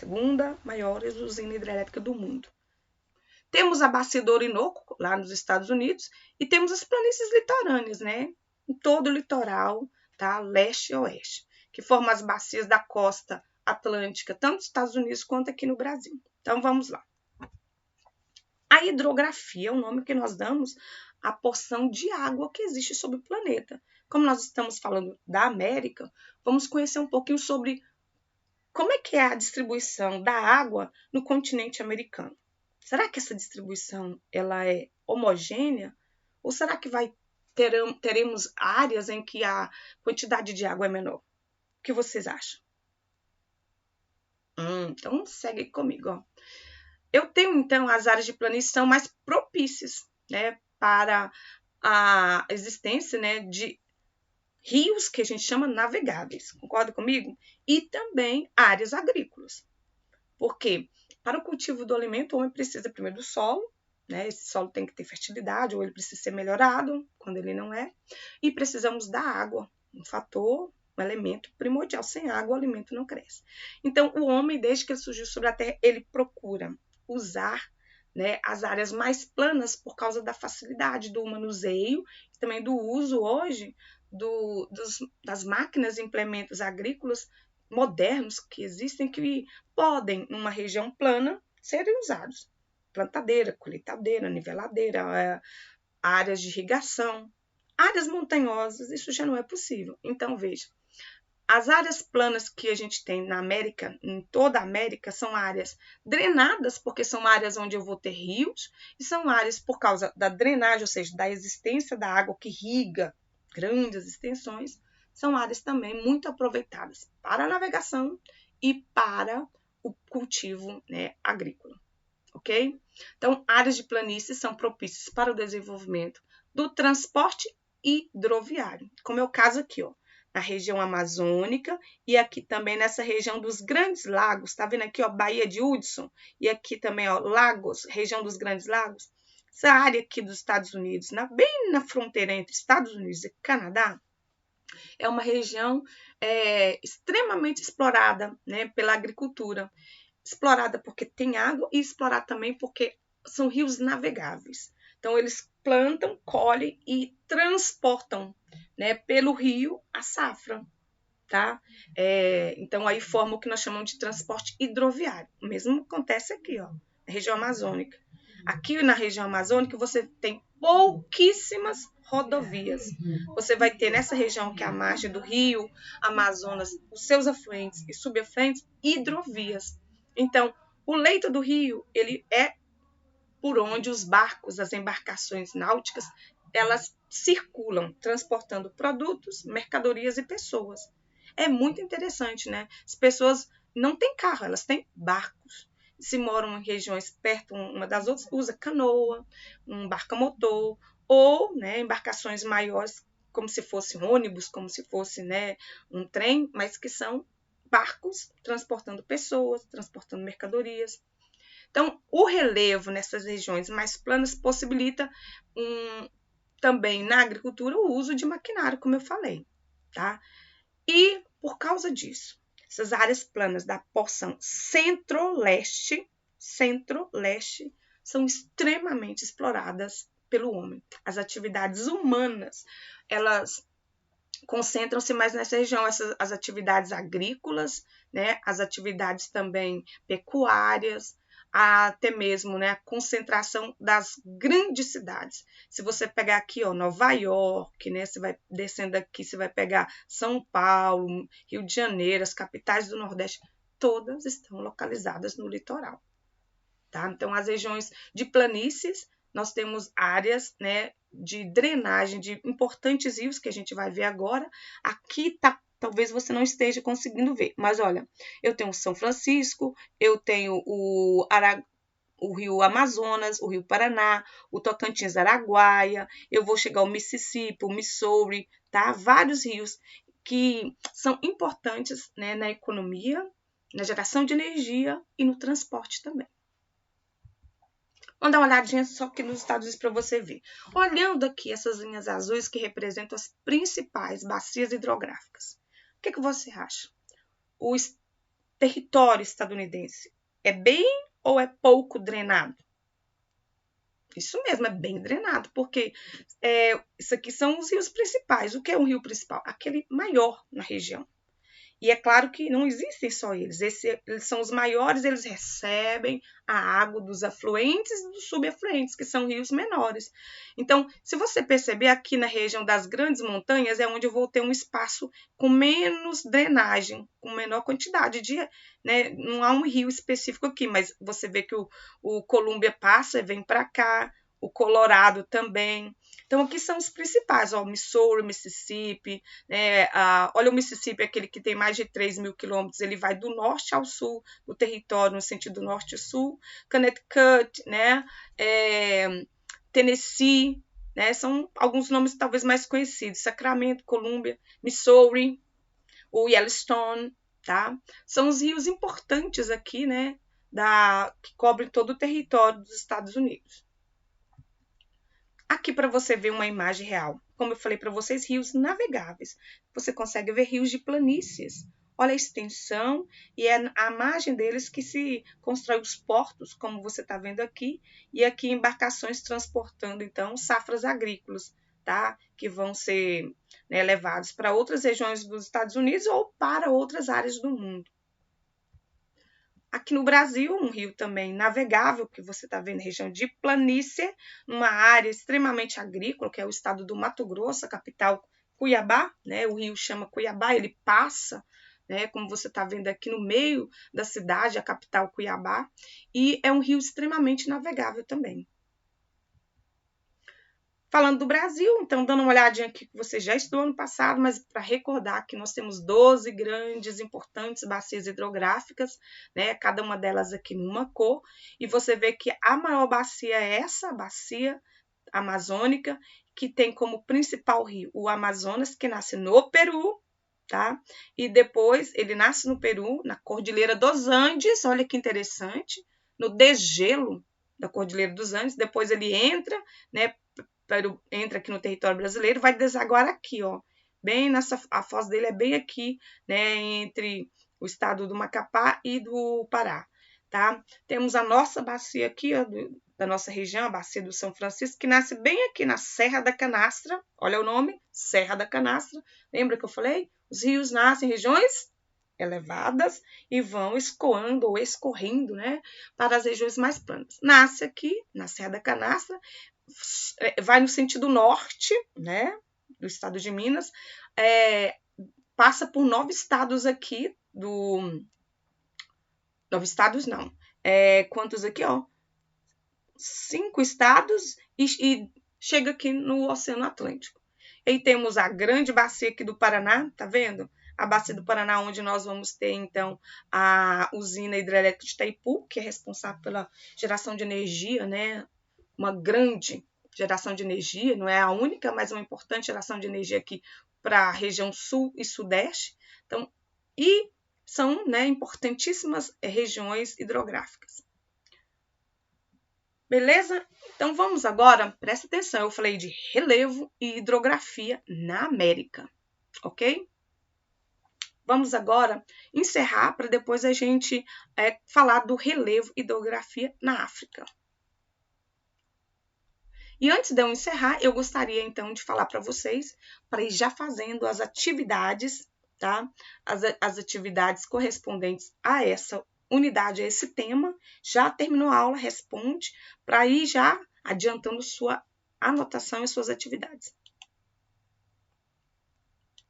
segunda maior usina hidrelétrica do mundo. Temos a bacia do Orinoco, lá nos Estados Unidos, e temos as planícies litorâneas, né? Em todo o litoral, tá? Leste e oeste, que formam as bacias da costa atlântica, tanto nos Estados Unidos quanto aqui no Brasil. Então, vamos lá. A hidrografia é o nome que nós damos à porção de água que existe sobre o planeta. Como nós estamos falando da América, vamos conhecer um pouquinho sobre como é que é a distribuição da água no continente americano. Será que essa distribuição ela é homogênea? Ou será que teremos áreas em que a quantidade de água é menor? O que vocês acham? Então, segue comigo. Ó. Eu tenho, então, as áreas de planície são mais propícias, né, para a existência, né, de rios que a gente chama navegáveis. Concorda comigo? E também áreas agrícolas. Por quê? Para o cultivo do alimento, o homem precisa primeiro do solo, né? Esse solo tem que ter fertilidade, ou ele precisa ser melhorado, quando ele não é. E precisamos da água, um fator, um elemento primordial. Sem água, o alimento não cresce. Então, o homem, desde que ele surgiu sobre a Terra, ele procura usar, né, as áreas mais planas por causa da facilidade do manuseio e também do uso hoje das máquinas e implementos agrícolas modernos que existem que podem, numa região plana, serem usados. Plantadeira, colheitadeira, niveladeira, áreas de irrigação. Áreas montanhosas, isso já não é possível. Então, veja, as áreas planas que a gente tem na América, em toda a América, são áreas drenadas, porque são áreas onde eu vou ter rios, e são áreas por causa da drenagem, ou seja, da existência da água que irriga grandes extensões, são áreas também muito aproveitadas para a navegação e para o cultivo, né, agrícola, ok? Então, áreas de planície são propícias para o desenvolvimento do transporte hidroviário, como é o caso aqui, ó, na região amazônica e aqui também nessa região dos Grandes Lagos, tá vendo aqui, ó, Baía de Hudson e aqui também, ó, Lagos, região dos Grandes Lagos. Essa área aqui dos Estados Unidos, bem na fronteira entre Estados Unidos e Canadá, é uma região extremamente explorada, né, pela agricultura. Explorada porque tem água e explorada também porque são rios navegáveis. Então, eles plantam, colhem e transportam, né, pelo rio a safra. Tá? Então, aí forma o que nós chamamos de transporte hidroviário. O mesmo acontece aqui, ó, na região amazônica. Aqui na região amazônica você tem pouquíssimas rodovias. Você vai ter nessa região que é a margem do rio Amazonas, os seus afluentes e subafluentes, hidrovias. Então, o leito do rio, ele é por onde os barcos, as embarcações náuticas, elas circulam, transportando produtos, mercadorias e pessoas. É muito interessante, né? As pessoas não têm carro, elas têm barcos. Se moram em regiões perto uma das outras, usa canoa, um barco a motor, ou, né, embarcações maiores, como se fosse um ônibus, como se fosse, né, um trem, mas que são barcos transportando pessoas, transportando mercadorias. Então, o relevo nessas regiões mais planas possibilita também na agricultura o uso de maquinário, como eu falei, tá? E por causa disso, essas áreas planas da porção centro-leste são extremamente exploradas pelo homem. As atividades humanas, elas concentram-se mais nessa região, as atividades agrícolas, né, as atividades também pecuárias, até mesmo, né, a concentração das grandes cidades. Se você pegar aqui, ó, Nova York, né, você vai descendo aqui, você vai pegar São Paulo, Rio de Janeiro, as capitais do Nordeste, todas estão localizadas no litoral, tá? Então, as regiões de planícies, nós temos áreas, né, de drenagem de importantes rios que a gente vai ver agora. Aqui talvez você não esteja conseguindo ver, mas olha, eu tenho São Francisco, eu tenho o rio Amazonas, o rio Paraná, o Tocantins, Araguaia, eu vou chegar ao Mississippi, o Missouri, tá? Vários rios que são importantes, né, na economia, na geração de energia e no transporte também. Vamos dar uma olhadinha só aqui nos Estados Unidos para você ver. Olhando aqui essas linhas azuis que representam as principais bacias hidrográficas. O que você acha? território estadunidense é bem ou é pouco drenado? Isso mesmo, é bem drenado, porque isso aqui são os rios principais. O que é um rio principal? Aquele maior na região. E é claro que não existem só eles. Eles são os maiores, eles recebem a água dos afluentes e dos subafluentes, que são rios menores. Então, se você perceber, aqui na região das grandes montanhas é onde eu vou ter um espaço com menos drenagem, com menor quantidade de... Né, não há um rio específico aqui, mas você vê que o Columbia passa e vem para cá, o Colorado também. Então, aqui são os principais, ó, Missouri, Mississippi, né? Olha o Mississippi, aquele que tem mais de 3.000 quilômetros, ele vai do norte ao sul, do território, no sentido norte e sul. Connecticut, né? Tennessee, né? São alguns nomes talvez mais conhecidos. Sacramento, Columbia, Missouri, o Yellowstone, tá? São os rios importantes aqui, né? Que cobrem todo o território dos Estados Unidos. Aqui para você ver uma imagem real. Como eu falei para vocês, rios navegáveis. Você consegue ver rios de planícies. Olha a extensão e é a margem deles que se constrói os portos, como você está vendo aqui, e aqui embarcações transportando, então, safras agrícolas, tá? Que vão ser, né, levados para outras regiões dos Estados Unidos ou para outras áreas do mundo. Aqui no Brasil, um rio também navegável, que você está vendo, região de planície, uma área extremamente agrícola, que é o estado do Mato Grosso, a capital Cuiabá, né? O rio chama Cuiabá, ele passa, né, como você está vendo aqui no meio da cidade, a capital Cuiabá, e é um rio extremamente navegável também. Falando do Brasil, então, dando uma olhadinha aqui que você já estudou ano passado, mas para recordar que nós temos 12 grandes, importantes bacias hidrográficas, né? Cada uma delas aqui numa cor, e você vê que a maior bacia é essa, a bacia amazônica, que tem como principal rio o Amazonas, que nasce no Peru, tá? E depois ele nasce no Peru, na Cordilheira dos Andes, olha que interessante, no degelo da Cordilheira dos Andes, depois ele entra, né? Entra aqui no território brasileiro, vai desaguar aqui, ó, bem nessa, a foz dele é bem aqui, né, entre o estado do Macapá e do Pará, tá? Temos a nossa bacia aqui, ó, da nossa região, a bacia do São Francisco, que nasce bem aqui na Serra da Canastra, olha o nome, Serra da Canastra, lembra que eu falei? Os rios nascem em regiões elevadas e vão escoando ou escorrendo, né, para as regiões mais planas. Nasce aqui na Serra da Canastra, vai no sentido norte, né, do estado de Minas, passa por 9 estados aqui do... 9 estados não, quantos aqui, ó? 5 estados e chega aqui no Oceano Atlântico. E temos a grande bacia aqui do Paraná, tá vendo? A bacia do Paraná, onde nós vamos ter, então, a usina hidrelétrica de Itaipu, que é responsável pela geração de energia, né? Uma grande geração de energia, não é a única, mas uma importante geração de energia aqui para a região sul e sudeste. Então, e são, né, importantíssimas regiões hidrográficas. Beleza? Então vamos agora, presta atenção, eu falei de relevo e hidrografia na América, ok? Vamos agora encerrar para depois a gente falar do relevo e hidrografia na África. E antes de eu encerrar, eu gostaria então de falar para vocês, para ir já fazendo as atividades, tá? As atividades correspondentes a essa unidade, a esse tema. Já terminou a aula, responde, para ir já adiantando sua anotação e suas atividades.